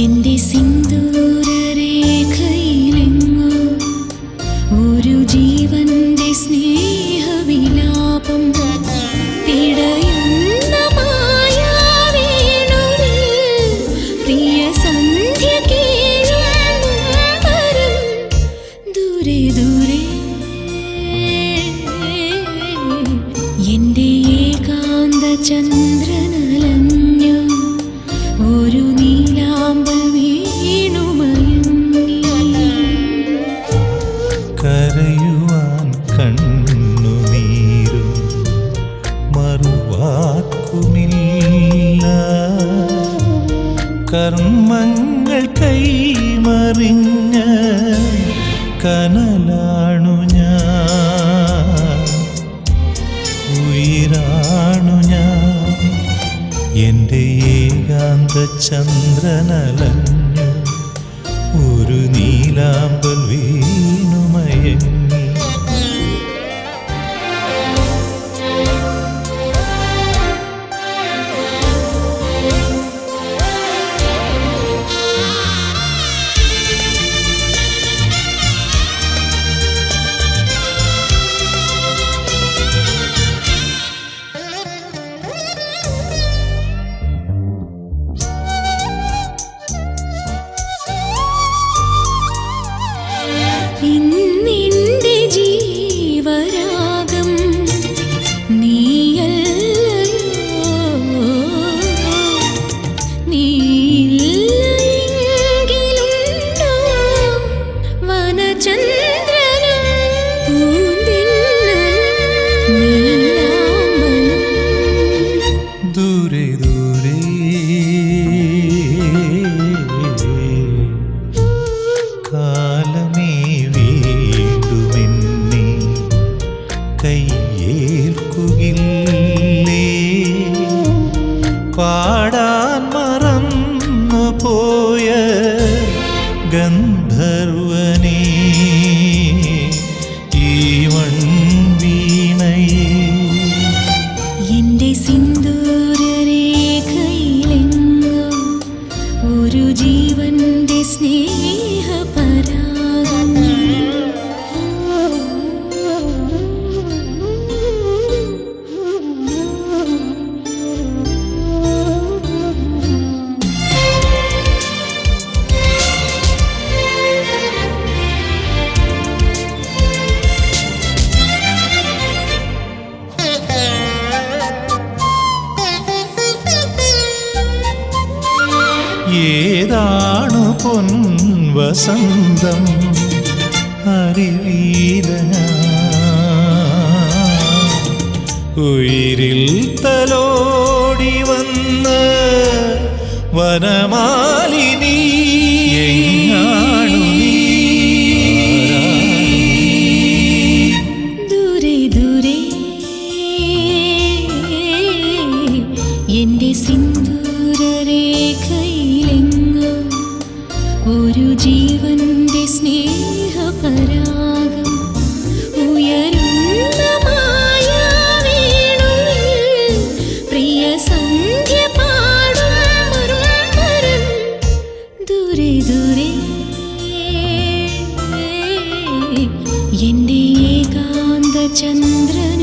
എന്റെ സിന്ദൂരരേഖയിലെങ്ങോ ഒരു ജീവന്റെ സ്നേഹവിലാപം പിടയുന്ന മായാവേണുവിൽ പ്രിയ സന്ധ്യ കേഴും വരം ദൂരെ ദൂരെ എന്റെ ഏകാന്ത ചന്ദ്രനലഞ്ഞു ഒരു നീലാമ്പൽ വീണുമയങ്ങി കരയുവാൻ കണ്ണുനീരും മറുവാക്കുമില്ല കർമ്മങ്ങൾ കൈമറിഞ്ഞ കനലാണു ഞാൻ ഉയിരാണു ഞാൻ എൻ്റെ ഏകാന്ത ചന്ദ്രനലഞ്ഞു ഒരു നീലാമ്പൽ വീണുമയങ്ങി ഇന്നെന്റെ ജീവരാഗം നീയല്ലയോ നീയില്ലെങ്കിലുണ്ടോ വനചന്ദ്രനും പൂന്തിന്നലും നീലാമ്പലും ദൂരെ ദൂരെ കാലമേ വീണ്ടുമെന്നെ കയ്യേൽക്കുകില്ലേ പാടാൻ മറന്നു പോയ ഗന്ധർവനേ ഈ മൺവീണയേ എന്റെ സിന്ദൂരരേഖയിലെങ്ങോ ഒരു ജീവന്റെ സ്നേഹപരാഗം ഏതാണു പൊൻവസന്തം അറിവീല ഉയിരിൽ തലോടി വന്ന വനമാലിനി എങ്ങാണു നീ? ദൂരെ ദൂരെ എന്റെ സിന്ദൂരരേഖയിലെങ്ങോ ഒരു ജീവന്റെ സ്നേഹപരാഗം ഉയരുന്ന മായാവേണുവിൽ പ്രിയ സന്ധ്യ പാടും മറുമരം ദൂരെ ദൂരെ എന്റെ ഏകാന്ത ചന്ദ്രൻ